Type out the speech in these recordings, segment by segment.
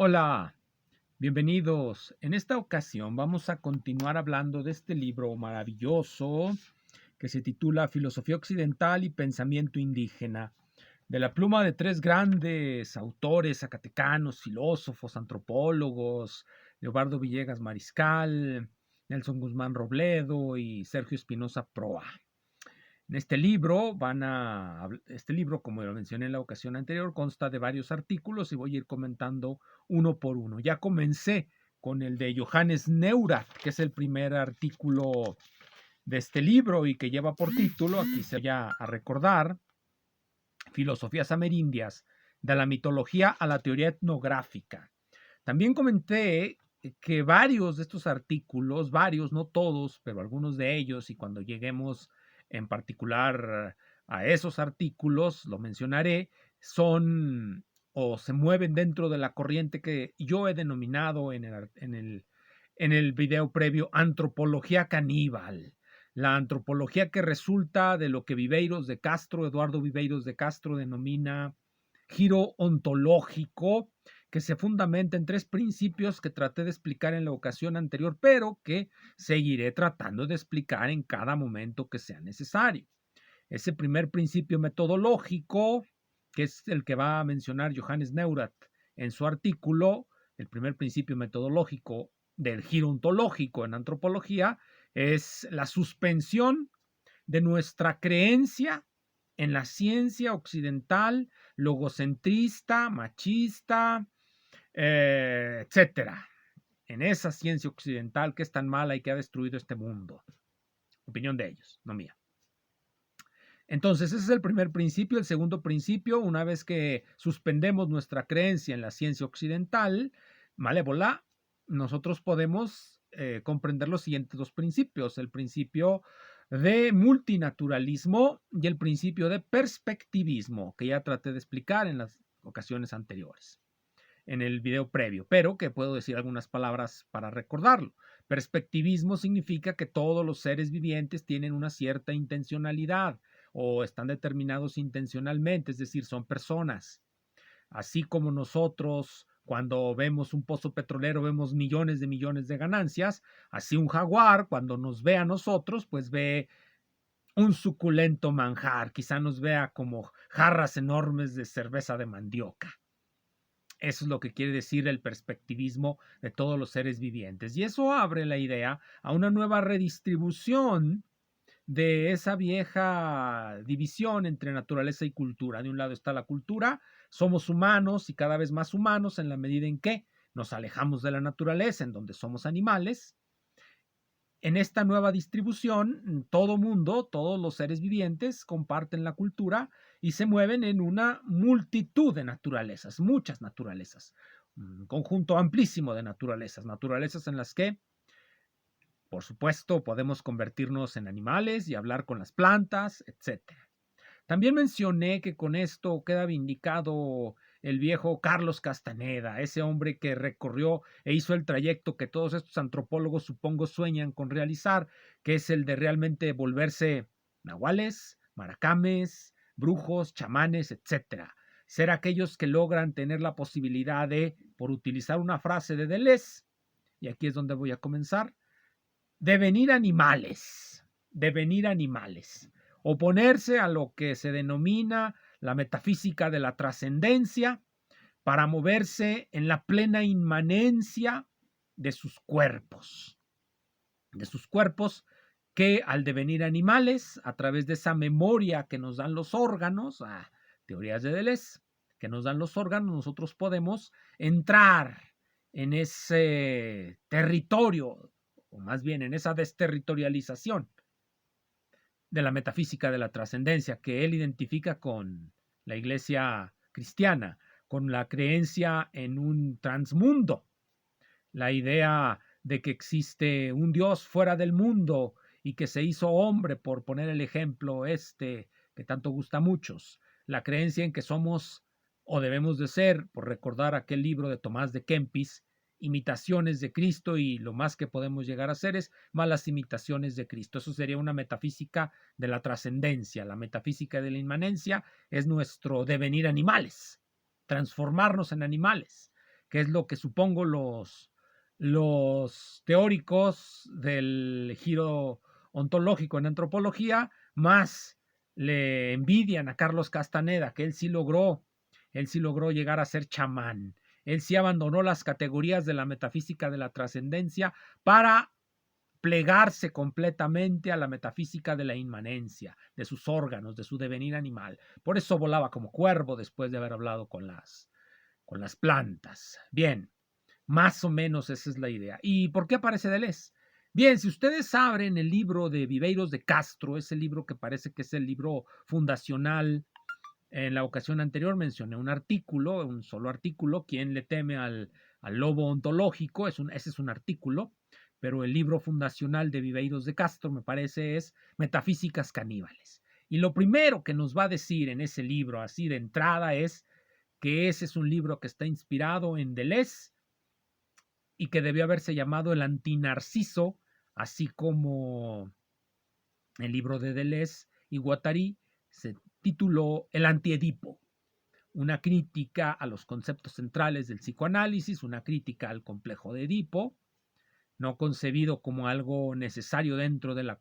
Hola, bienvenidos. En esta ocasión vamos a continuar hablando de este libro maravilloso que se titula Filosofía Occidental y Pensamiento Indígena, de la pluma de tres grandes autores zacatecanos, filósofos, antropólogos, Leobardo Villegas Mariscal, Nelson Guzmán Robledo y Sergio Espinosa Proa. En este libro, como lo mencioné en la ocasión anterior, consta de varios artículos y voy a ir comentando uno por uno. Ya comencé con el de Johannes Neurath, que es el primer artículo de este libro y que lleva por título, aquí se voy a recordar, Filosofías amerindias, de la mitología a la teoría etnográfica. También comenté que varios de estos artículos, varios, no todos, pero algunos de ellos, y cuando lleguemos en particular a esos artículos, lo mencionaré, son o se mueven dentro de la corriente que yo he denominado en el video previo antropología caníbal. La antropología que resulta de lo que Eduardo Viveiros de Castro denomina giro ontológico, que se fundamenta en tres principios que traté de explicar en la ocasión anterior, pero que seguiré tratando de explicar en cada momento que sea necesario. Ese primer principio metodológico, que es el que va a mencionar Johannes Neurath en su artículo, el primer principio metodológico del giro ontológico en antropología, es la suspensión de nuestra creencia en la ciencia occidental, logocentrista, machista, etcétera. En esa ciencia occidental que es tan mala y que ha destruido este mundo. Opinión de ellos, no mía. Entonces, ese es el primer principio. El segundo principio, una vez que suspendemos nuestra creencia en la ciencia occidental, malévola, nosotros podemos comprender los siguientes dos principios. El principio de multinaturalismo y el principio de perspectivismo, que ya traté de explicar en las ocasiones anteriores, en el video previo, pero que puedo decir algunas palabras para recordarlo. Perspectivismo significa que todos los seres vivientes tienen una cierta intencionalidad o están determinados intencionalmente, es decir, son personas. Así como nosotros cuando vemos un pozo petrolero vemos millones de ganancias, así un jaguar cuando nos ve a nosotros, pues ve un suculento manjar, quizá nos vea como jarras enormes de cerveza de mandioca. Eso es lo que quiere decir el perspectivismo de todos los seres vivientes. Y eso abre la idea a una nueva redistribución de esa vieja división entre naturaleza y cultura. De un lado está la cultura, somos humanos y cada vez más humanos en la medida en que nos alejamos de la naturaleza, en donde somos animales. En esta nueva distribución, todo mundo, todos los seres vivientes comparten la cultura y se mueven en una multitud de naturalezas, muchas naturalezas, un conjunto amplísimo de naturalezas, naturalezas en las que, por supuesto, podemos convertirnos en animales y hablar con las plantas, etcétera. También mencioné que con esto queda vindicado el viejo Carlos Castaneda, ese hombre que recorrió e hizo el trayecto que todos estos antropólogos supongo sueñan con realizar, que es el de realmente volverse nahuales, maracames, brujos, chamanes, etcétera. Ser aquellos que logran tener la posibilidad de, por utilizar una frase de Deleuze, y aquí es donde voy a comenzar, devenir animales, oponerse a lo que se denomina la metafísica de la trascendencia para moverse en la plena inmanencia de sus cuerpos que al devenir animales, a través de esa memoria que nos dan los órganos, teorías de Deleuze, que nos dan los órganos, nosotros podemos entrar en ese territorio, o más bien en esa desterritorialización de la metafísica de la trascendencia que él identifica con la iglesia cristiana, con la creencia en un transmundo, la idea de que existe un Dios fuera del mundo y que se hizo hombre, por poner el ejemplo que tanto gusta a muchos, la creencia en que somos o debemos de ser, por recordar aquel libro de Tomás de Kempis, imitaciones de Cristo, y lo más que podemos llegar a hacer es malas imitaciones de Cristo. Eso sería una metafísica de la trascendencia. La metafísica de la inmanencia es nuestro devenir animales, transformarnos en animales. que es lo que supongo los teóricos del giro ontológico en antropología más le envidian a Carlos Castaneda, que él sí logró llegar a ser chamán. Él sí abandonó las categorías de la metafísica de la trascendencia para plegarse completamente a la metafísica de la inmanencia, de sus órganos, de su devenir animal. Por eso volaba como cuervo después de haber hablado con las plantas. Bien, más o menos esa es la idea. ¿Y por qué aparece Deleuze? Bien, si ustedes abren el libro de Viveiros de Castro, ese libro que parece que es el libro fundacional, en la ocasión anterior mencioné un artículo, un solo artículo, ¿Quién le teme al lobo ontológico? Ese es un artículo, pero el libro fundacional de Viveiros de Castro, me parece, es Metafísicas Caníbales. Y lo primero que nos va a decir en ese libro, así de entrada, es que ese es un libro que está inspirado en Deleuze y que debió haberse llamado El Antinarciso, así como el libro de Deleuze y Guattari se tituló El Antiedipo, una crítica a los conceptos centrales del psicoanálisis, una crítica al complejo de Edipo, no concebido como algo necesario dentro de la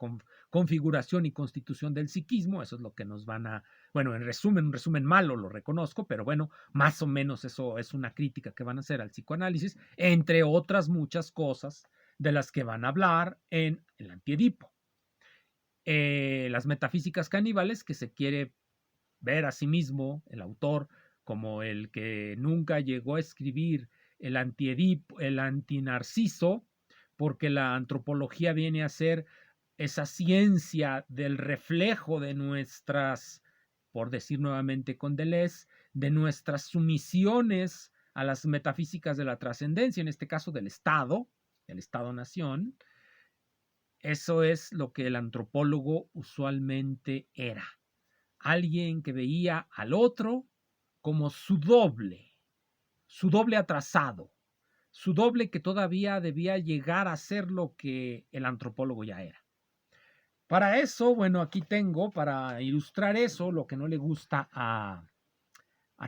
configuración y constitución del psiquismo. Eso es lo que nos van a, bueno, en resumen, un resumen malo, lo reconozco, pero bueno, más o menos eso es una crítica que van a hacer al psicoanálisis, entre otras muchas cosas de las que van a hablar en el Antiedipo. Las metafísicas caníbales, que se quiere ver a sí mismo, el autor, como el que nunca llegó a escribir el Antiedipo, el Antinarciso, porque la antropología viene a ser esa ciencia del reflejo de nuestras, por decir nuevamente con Deleuze, de nuestras sumisiones a las metafísicas de la trascendencia, en este caso del Estado-nación. Eso es lo que el antropólogo usualmente era. Alguien que veía al otro como su doble atrasado, su doble que todavía debía llegar a ser lo que el antropólogo ya era. Para eso, bueno, aquí tengo, para ilustrar eso, lo que no le gusta a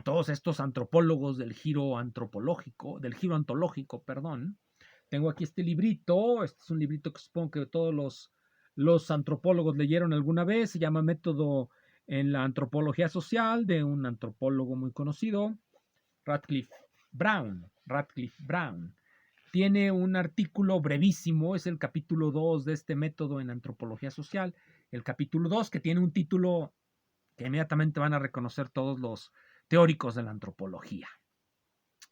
todos estos antropólogos del giro ontológico, perdón. Tengo aquí este librito, este es un librito que supongo que todos los antropólogos leyeron alguna vez, se llama Método en la Antropología Social, de un antropólogo muy conocido, Radcliffe Brown. Tiene un artículo brevísimo, es el capítulo 2 de este método en antropología social, el capítulo 2 que tiene un título que inmediatamente van a reconocer todos los teóricos de la antropología.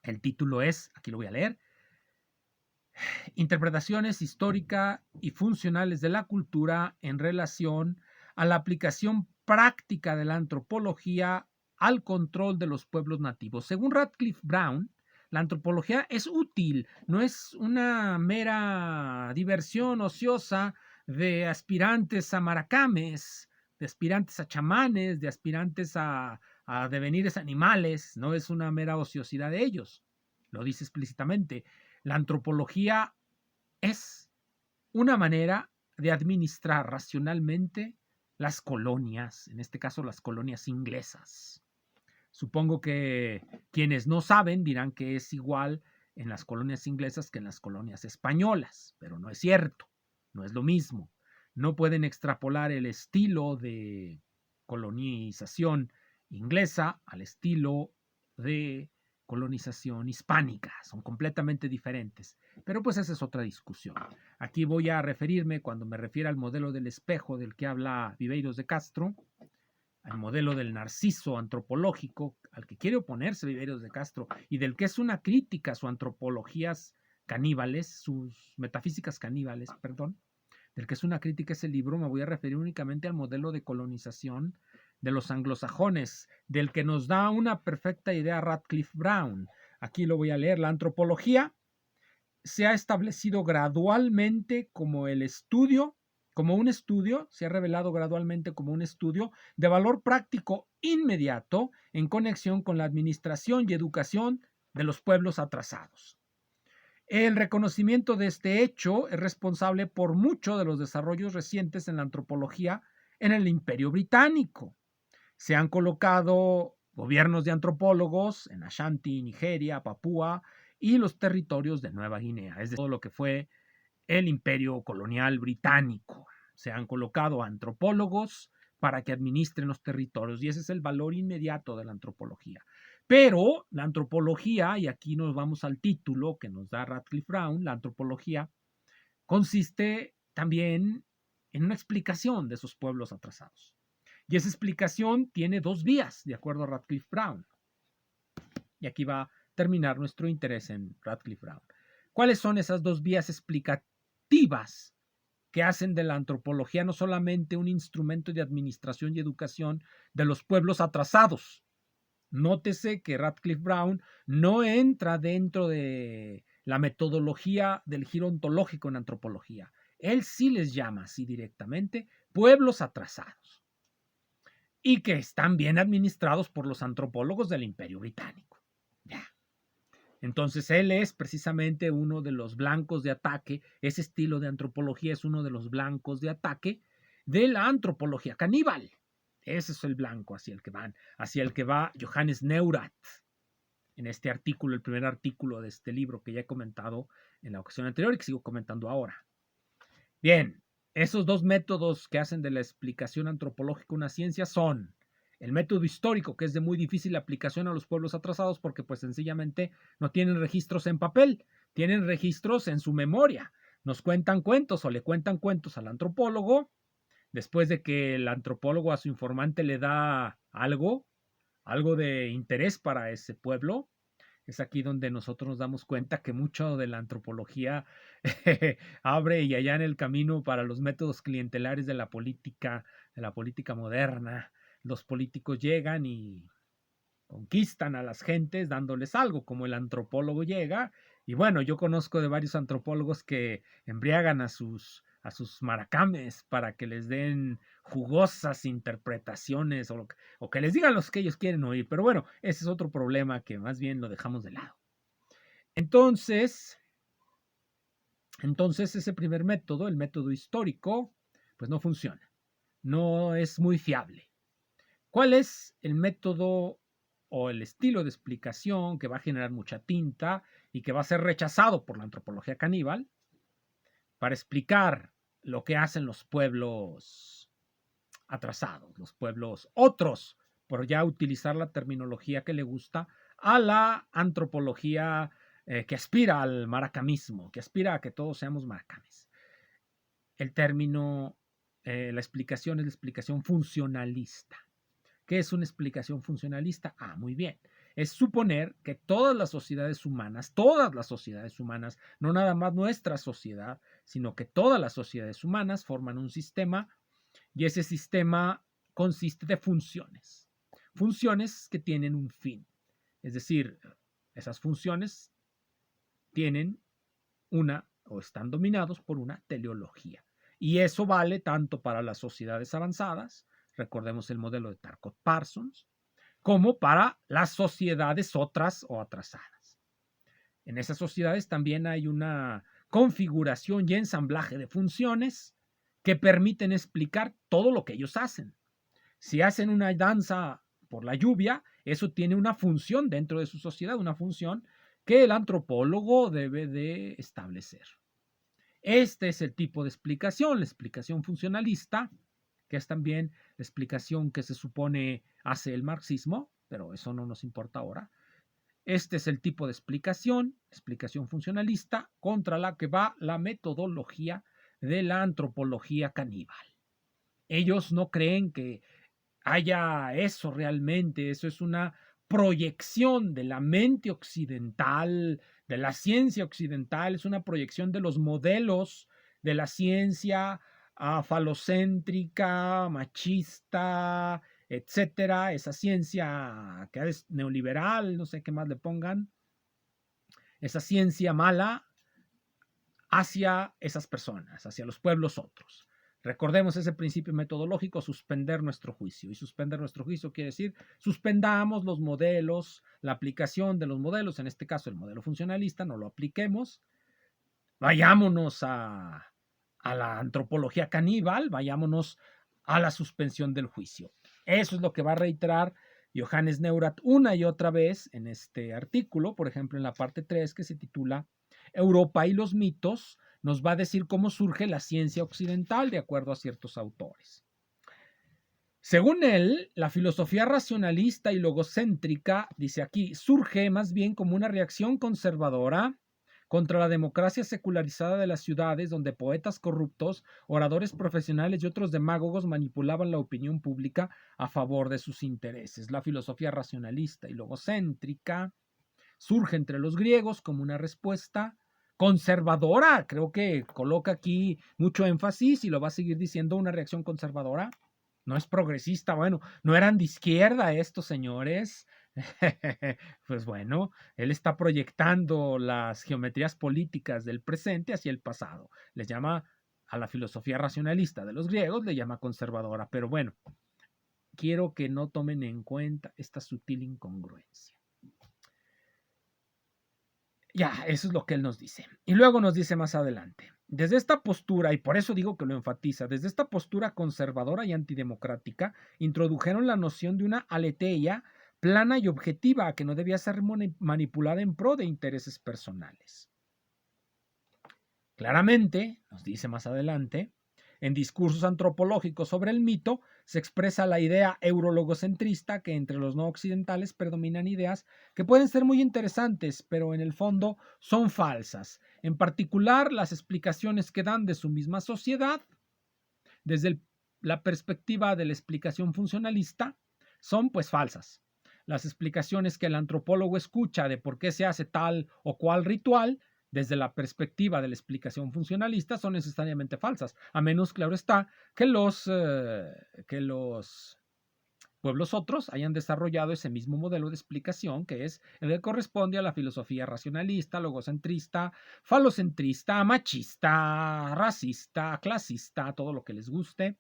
El título es, aquí lo voy a leer, Interpretaciones históricas y funcionales de la cultura en relación a la aplicación práctica de la antropología al control de los pueblos nativos. Según Radcliffe Brown, la antropología es útil, no es una mera diversión ociosa de aspirantes a maracames, de aspirantes a chamanes, de aspirantes a devenires animales, no es una mera ociosidad de ellos, lo dice explícitamente. La antropología es una manera de administrar racionalmente las colonias, en este caso las colonias inglesas. Supongo que quienes no saben dirán que es igual en las colonias inglesas que en las colonias españolas, pero no es cierto, no es lo mismo. No pueden extrapolar el estilo de colonización inglesa al estilo de colonización hispánica, son completamente diferentes, pero pues esa es otra discusión. Aquí voy a referirme, cuando me refiero al modelo del espejo del que habla Viveiros de Castro, al modelo del narciso antropológico al que quiere oponerse Viveiros de Castro y del que es una crítica a sus antropologías caníbales, sus metafísicas caníbales, perdón, del que es una crítica ese libro, me voy a referir únicamente al modelo de colonización de los anglosajones, del que nos da una perfecta idea Radcliffe Brown. Aquí lo voy a leer. La antropología se ha establecido gradualmente como el estudio, como un estudio, se ha revelado gradualmente como un estudio de valor práctico inmediato en conexión con la administración y educación de los pueblos atrasados. El reconocimiento de este hecho es responsable por mucho de los desarrollos recientes en la antropología en el Imperio Británico. Se han colocado gobiernos de antropólogos en Ashanti, Nigeria, Papúa y los territorios de Nueva Guinea, es decir, todo lo que fue el imperio colonial británico. Se han colocado antropólogos para que administren los territorios y ese es el valor inmediato de la antropología. Pero la antropología, y aquí nos vamos al título que nos da Radcliffe Brown, la antropología consiste también en una explicación de esos pueblos atrasados. Y esa explicación tiene dos vías, de acuerdo a Radcliffe Brown. Y aquí va a terminar nuestro interés en Radcliffe Brown. ¿Cuáles son esas dos vías explicativas que hacen de la antropología no solamente un instrumento de administración y educación de los pueblos atrasados? Nótese que Radcliffe Brown no entra dentro de la metodología del giro ontológico en antropología. Él sí les llama así directamente pueblos atrasados y que están bien administrados por los antropólogos del Imperio Británico. Ya. Entonces él es precisamente uno de los blancos de ataque, ese estilo de antropología es uno de los blancos de ataque de la antropología caníbal. Ese es el blanco hacia el que va Johannes Neurath en este artículo, el primer artículo de este libro que ya he comentado en la ocasión anterior y que sigo comentando ahora. Bien, esos dos métodos que hacen de la explicación antropológica una ciencia son el método histórico, que es de muy difícil aplicación a los pueblos atrasados porque pues sencillamente no tienen registros en papel, tienen registros en su memoria. Nos cuentan cuentos o le cuentan cuentos al antropólogo. Después de que el antropólogo a su informante le da algo de interés para ese pueblo, es aquí donde nosotros nos damos cuenta que mucho de la antropología abre y allá en el camino para los métodos clientelares de la política moderna. Los políticos llegan y conquistan a las gentes dándoles algo, como el antropólogo llega. Y bueno, yo conozco de varios antropólogos que embriagan a sus maracames para que les den jugosas interpretaciones o que les digan los que ellos quieren oír. Pero bueno, ese es otro problema que más bien lo dejamos de lado. Entonces ese primer método, el método histórico, pues no funciona. No es muy fiable. ¿Cuál es el método o el estilo de explicación que va a generar mucha tinta y que va a ser rechazado por la antropología caníbal para explicar lo que hacen los pueblos atrasados, los pueblos otros, por ya utilizar la terminología que le gusta a la antropología que aspira al maracamismo, que aspira a que todos seamos maracames? El término, la explicación es la explicación funcionalista. ¿Qué es una explicación funcionalista? Ah, muy bien. Es suponer que todas las sociedades humanas, no nada más nuestra sociedad, sino que todas las sociedades humanas forman un sistema y ese sistema consiste de funciones. Funciones que tienen un fin. Es decir, esas funciones tienen o están dominados por una teleología. Y eso vale tanto para las sociedades avanzadas, recordemos el modelo de Tarcott Parsons, como para las sociedades otras o atrasadas. En esas sociedades también hay una configuración y ensamblaje de funciones que permiten explicar todo lo que ellos hacen. Si hacen una danza por la lluvia, eso tiene una función dentro de su sociedad, una función que el antropólogo debe de establecer. Este es el tipo de explicación, la explicación funcionalista, que es también la explicación que se supone hace el marxismo, pero eso no nos importa ahora. Este es el tipo de explicación funcionalista, contra la que va la metodología de la antropología caníbal. Ellos no creen que haya eso realmente, eso es una proyección de la mente occidental, de la ciencia occidental, es una proyección de los modelos de la ciencia falocéntrica, machista, etcétera, esa ciencia que es neoliberal, no sé qué más le pongan, esa ciencia mala hacia esas personas, hacia los pueblos otros. Recordemos ese principio metodológico, suspender nuestro juicio. Y suspender nuestro juicio quiere decir suspendamos los modelos, la aplicación de los modelos, en este caso el modelo funcionalista, no lo apliquemos. Vayámonos a la antropología caníbal, vayámonos a la suspensión del juicio. Eso es lo que va a reiterar Johannes Neurath una y otra vez en este artículo, por ejemplo en la parte 3 que se titula Europa y los mitos, nos va a decir cómo surge la ciencia occidental de acuerdo a ciertos autores. Según él, la filosofía racionalista y logocéntrica, dice aquí, surge más bien como una reacción conservadora contra la democracia secularizada de las ciudades, donde poetas corruptos, oradores profesionales y otros demagogos manipulaban la opinión pública a favor de sus intereses. La filosofía racionalista y logocéntrica surge entre los griegos como una respuesta conservadora. Creo que coloca aquí mucho énfasis y lo va a seguir diciendo, una reacción conservadora. No es progresista, bueno, no eran de izquierda estos señores. Pues bueno, él está proyectando las geometrías políticas del presente hacia el pasado. Les llama a la filosofía racionalista de los griegos, le llama conservadora, pero bueno, quiero que no tomen en cuenta esta sutil incongruencia. Ya, eso es lo que él nos dice. Y luego nos dice más adelante, desde esta postura, y por eso digo que lo enfatiza, desde esta postura conservadora y antidemocrática, introdujeron la noción de una aletheia plana y objetiva que no debía ser manipulada en pro de intereses personales. Claramente, nos dice más adelante, en discursos antropológicos sobre el mito se expresa la idea eurologocentrista que entre los no occidentales predominan ideas que pueden ser muy interesantes, pero en el fondo son falsas. En particular, las explicaciones que dan de su misma sociedad, desde la perspectiva de la explicación funcionalista, son pues falsas. Las explicaciones que el antropólogo escucha de por qué se hace tal o cual ritual desde la perspectiva de la explicación funcionalista son necesariamente falsas, a menos, claro está, que los pueblos otros hayan desarrollado ese mismo modelo de explicación que es el que corresponde a la filosofía racionalista, logocentrista, falocentrista, machista, racista, clasista, todo lo que les guste.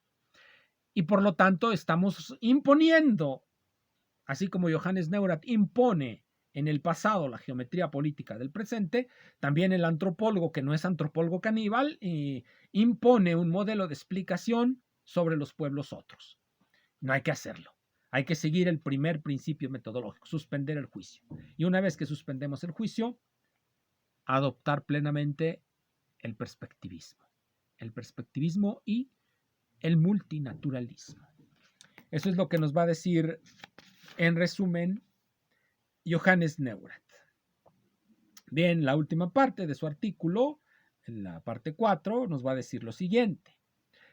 Y por lo tanto estamos imponiendo, así como Johannes Neurath impone en el pasado la geometría política del presente, también el antropólogo, que no es antropólogo caníbal, impone un modelo de explicación sobre los pueblos otros. No hay que hacerlo. Hay que seguir el primer principio metodológico, suspender el juicio. Y una vez que suspendemos el juicio, adoptar plenamente el perspectivismo. El perspectivismo y el multinaturalismo. Eso es lo que nos va a decir, en resumen, Johannes Neurath. Bien, la última parte de su artículo, en la parte 4, nos va a decir lo siguiente.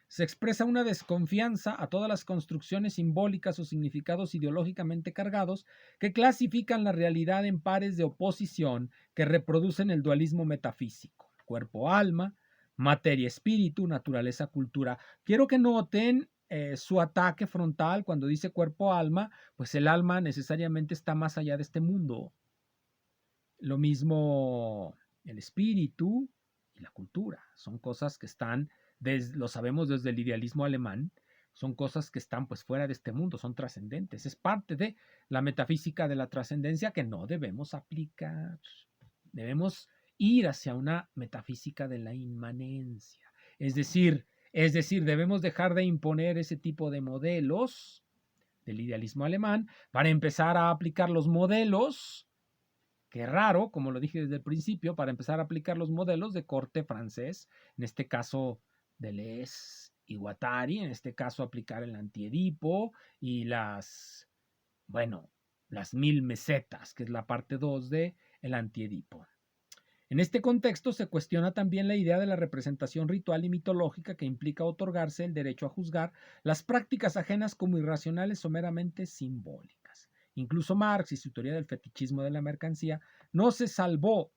Se expresa una desconfianza a todas las construcciones simbólicas o significados ideológicamente cargados que clasifican la realidad en pares de oposición que reproducen el dualismo metafísico, cuerpo-alma, materia-espíritu, naturaleza-cultura. Quiero que noten su ataque frontal cuando dice cuerpo-alma, pues el alma necesariamente está más allá de este mundo. Lo mismo el espíritu y la cultura, son cosas que están, lo sabemos desde el idealismo alemán, son cosas que están pues fuera de este mundo, son trascendentes, es parte de la metafísica de la trascendencia que no debemos aplicar, debemos ir hacia una metafísica de la inmanencia, es decir, debemos dejar de imponer ese tipo de modelos del idealismo alemán para empezar a aplicar los modelos. Qué raro, como lo dije desde el principio, para empezar a aplicar los modelos de corte francés, en este caso Deleuze y Guattari, en este caso aplicar el antiedipo y las 1000 mesetas, que es la parte 2 de el antiedipo. En este contexto se cuestiona también la idea de la representación ritual y mitológica que implica otorgarse el derecho a juzgar las prácticas ajenas como irracionales o meramente simbólicas. Incluso Marx y su teoría del fetichismo de la mercancía no se salvó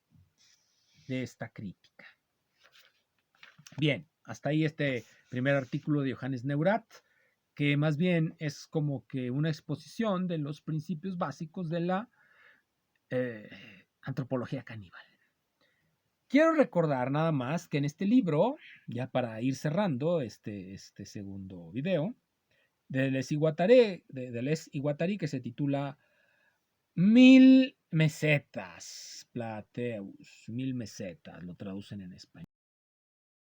de esta crítica. Bien, hasta ahí este primer artículo de Johannes Neurath, que más bien es como que una exposición de los principios básicos de la antropología caníbal. Quiero recordar nada más que en este libro, ya para ir cerrando este segundo video, de Deleuze y Guattari, que se titula 1000 mesetas, Plateus, 1000 mesetas, lo traducen en español.